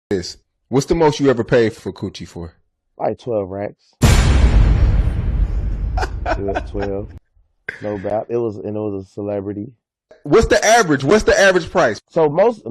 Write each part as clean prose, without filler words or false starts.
this. What's the most you ever paid for coochie for? Like 12 racks. 12. No doubt. It was a celebrity. What's the average? What's the average price? So most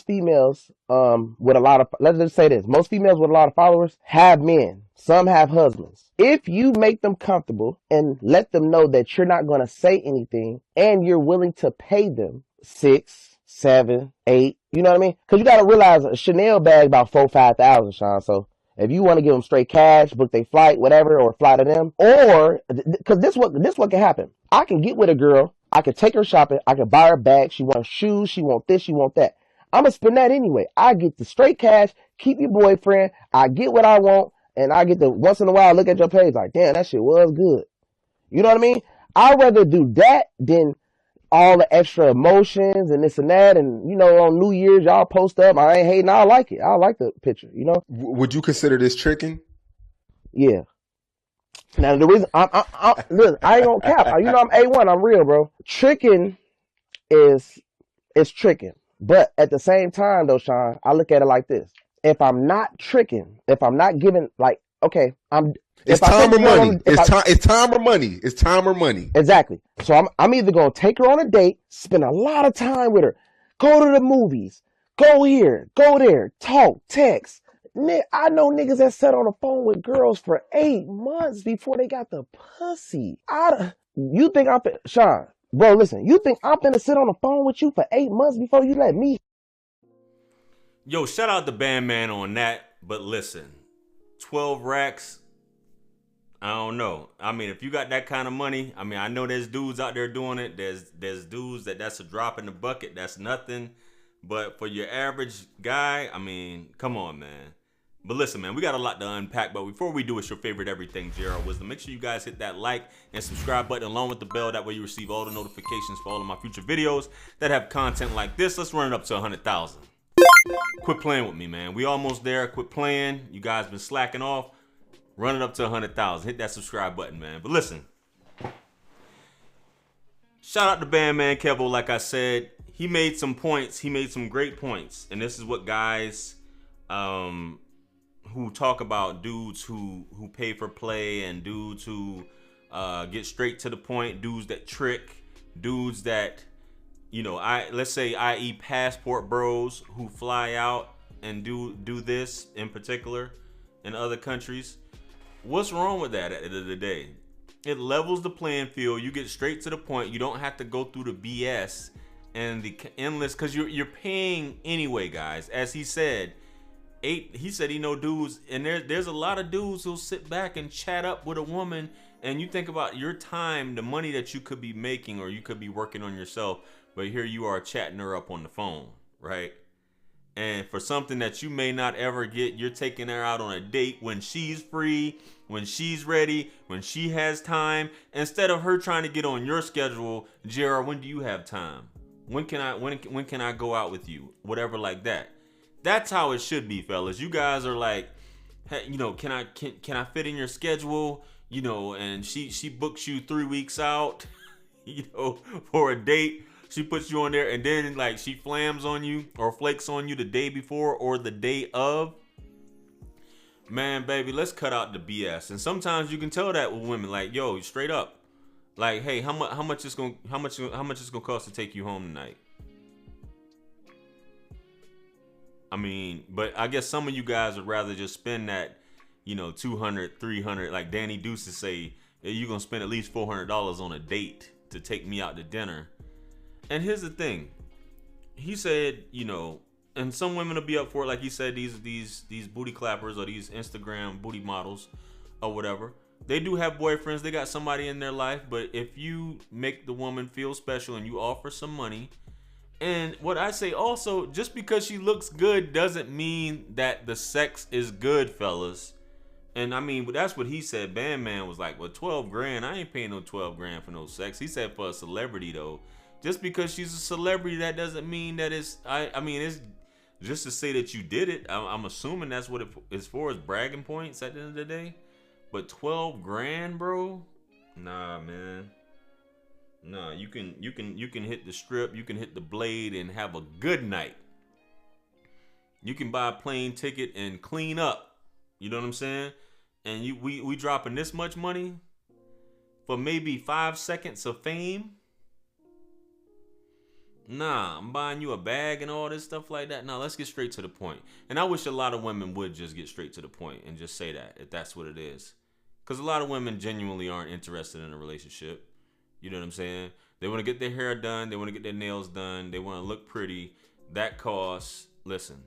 females with a lot of, let's just say this, most females with a lot of followers have men. Some have husbands. If you make them comfortable and let them know that you're not going to say anything and you're willing to pay them 6, 7, 8, you know what I mean? Because you got to realize a Chanel bag about 4,000-5,000, Shawn. So if you want to give them straight cash, book their flight, whatever, or fly to them, or because this what can happen. I can get with a girl. I could take her shopping. I could buy her bag. She wants shoes. She want this. She want that. I'm going to spend that anyway. I get the straight cash, keep your boyfriend. I get what I want. And I get to once in a while look at your page like, damn, that shit was good. You know what I mean? I'd rather do that than all the extra emotions and this and that. And, you know, on New Year's, y'all post up. I ain't hating. I like it. I like the picture, you know? Would you consider this tricking? Yeah. Now, the reason listen, I ain't gonna cap. You know, I'm A1. I'm real, bro. Tricking is tricking. But at the same time, though, Shawn, I look at it like this. If I'm not tricking, if I'm not giving, like, okay, it's time or money. It's time or money. It's time or money. Exactly. So I'm either gonna take her on a date, spend a lot of time with her, go to the movies, go here, go there, talk, text. I know niggas that sat on the phone with girls for 8 months before they got the pussy. You think Shawn, bro, listen, you think I'm finna sit on the phone with you for 8 months before you let me? Yo, shout out to Bandman on that, but listen, 12 racks, I don't know. I mean, if you got that kind of money, I mean, I know there's dudes out there doing it. There's dudes that's a drop in the bucket. That's nothing. But for your average guy, I mean, come on, man. But listen, man, we got a lot to unpack. But before we do, it's your favorite everything, Gerald Wisdom. Make sure you guys hit that like and subscribe button along with the bell. That way you receive all the notifications for all of my future videos that have content like this. Let's run it up to 100,000. Quit playing with me, man. We almost there. Quit playing. You guys been slacking off. Run it up to 100,000. Hit that subscribe button, man. But listen, shout out to Bandman Kevo. Like I said, he made some points. He made some great points. And this is what guys who talk about dudes who pay for play and dudes who get straight to the point, dudes that trick, dudes that, you know, let's say i.e. passport bros who fly out and do this in particular in other countries. What's wrong with that at the end of the day? It levels the playing field. You get straight to the point. You don't have to go through the BS and the endless, because you're paying anyway, guys. As he said, he said he know dudes, and there's a lot of dudes who'll sit back and chat up with a woman, and you think about your time, the money that you could be making, or you could be working on yourself, but here you are chatting her up on the phone, right? And for something that you may not ever get, you're taking her out on a date when she's free, when she's ready, when she has time, instead of her trying to get on your schedule. Gerald, when do you have time? When can I go out with you? Whatever, like that. That's how it should be, fellas. You guys are like, hey, you know, can I fit in your schedule? You know, and she books you 3 weeks out, you know, for a date. She puts you on there, and then like she flams on you or flakes on you the day before or the day of. Man, baby, let's cut out the BS. And sometimes you can tell that with women, like, yo, straight up, like, hey, how much it's gonna cost to take you home tonight? I mean, but I guess some of you guys would rather just spend that, you know, 200, 300, like Danny Deuces say, hey, you're gonna spend at least $400 on a date to take me out to dinner. And here's the thing, he said, you know, and some women will be up for it, like he said, these booty clappers or these Instagram booty models or whatever. They do have boyfriends, they got somebody in their life, but if you make the woman feel special and you offer some money, and what I say also, just because she looks good doesn't mean that the sex is good, fellas. And I mean, that's what he said. Bandman was like, well, 12 grand, I ain't paying no 12 grand for no sex. He said for a celebrity though. Just because she's a celebrity, that doesn't mean that it's, I mean, it's just to say that you did it. I'm assuming that's what it is for, is bragging points at the end of the day. But 12 grand, bro? Nah, man. Nah, you can hit the strip, you can hit the blade and have a good night. You can buy a plane ticket and clean up. You know what I'm saying? And we dropping this much money for maybe 5 seconds of fame? Nah, I'm buying you a bag and all this stuff like that. Nah, let's get straight to the point. And I wish a lot of women would just get straight to the point and just say that, if that's what it is. Because a lot of women genuinely aren't interested in a relationship. You know what I'm saying? They want to get their hair done. They want to get their nails done. They want to look pretty. That costs. Listen,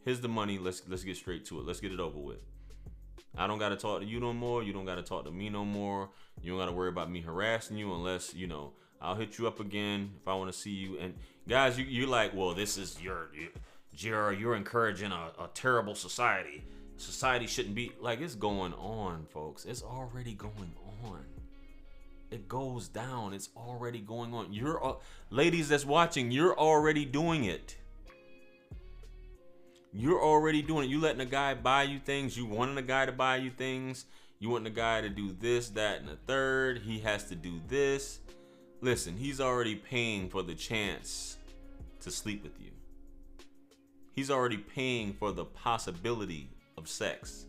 here's the money. Let's get straight to it. Let's get it over with. I don't got to talk to you no more. You don't got to talk to me no more. You don't got to worry about me harassing you unless, you know, I'll hit you up again if I want to see you. And guys, you're like, well, this is you're encouraging a terrible society. Society shouldn't be like, it's going on, folks. It's already going on. It goes down. It's already going on. You're ladies that's watching, you're already doing it. You're already doing it. You letting a guy buy you things. You wanting a guy to buy you things. You want the guy to do this, that, and the third. He has to do this. Listen, he's already paying for the chance to sleep with you. He's already paying for the possibility of sex.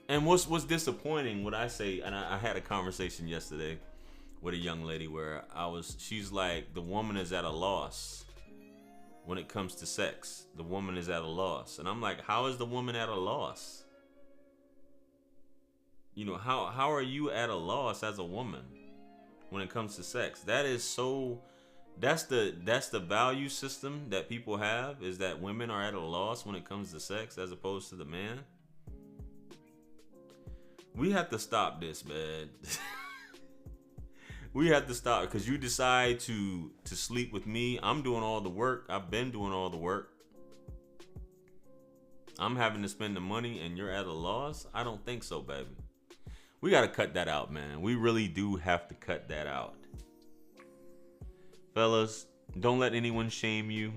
And what's disappointing, what I say, and I had a conversation yesterday with a young lady where she's like, the woman is at a loss when it comes to sex. The woman is at a loss. And I'm like, how is the woman at a loss? You know, how are you at a loss as a woman when it comes to sex? That's the value system that people have, is that women are at a loss when it comes to sex as opposed to the man. We have to stop this, man. We have to stop, because you decide to sleep with me. I'm doing all the work. I've been doing all the work. I'm having to spend the money and you're at a loss? I don't think so, baby. We got to cut that out, man. We really do have to cut that out. Fellas, don't let anyone shame you.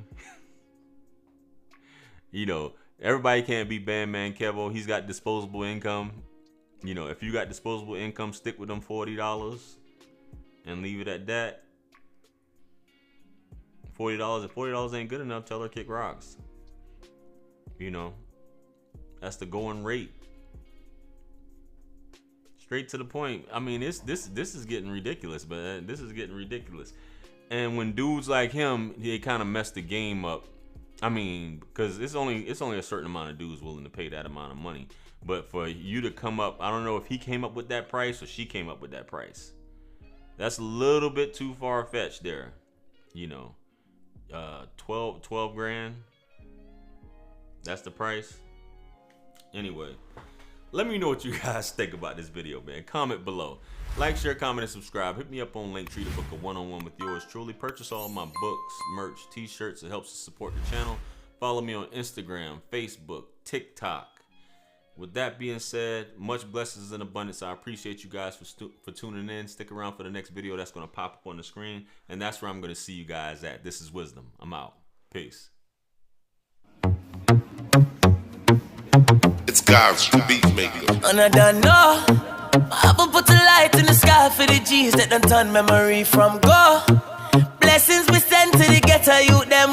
You know, everybody can't be Bandman Kevo. He's got disposable income. You know, if you got disposable income, stick with them $40 and leave it at that. $40. If $40 ain't good enough, tell her kick rocks. You know, that's the going rate. Straight to the point. I mean, this is getting ridiculous, man. This is getting ridiculous. And when dudes like him, they kind of mess the game up. I mean, because it's only a certain amount of dudes willing to pay that amount of money. But for you to come up, I don't know if he came up with that price or she came up with that price. That's a little bit too far-fetched there. You know, 12 grand. That's the price. Anyway, let me know what you guys think about this video, man. Comment below. Like, share, comment, and subscribe. Hit me up on Linktree to book a one-on-one with yours truly. Purchase all my books, merch, t-shirts. It helps to support the channel. Follow me on Instagram, Facebook, TikTok. With that being said, much blessings and abundance. I appreciate you guys for tuning in. Stick around for the next video that's going to pop up on the screen. And that's where I'm going to see you guys at. This is Wisdom. I'm out. Peace. It's God's beat maker. And I don't know. I will put a light in the sky for the G's that done turn memory from go. Blessings we send to the ghetto youth them.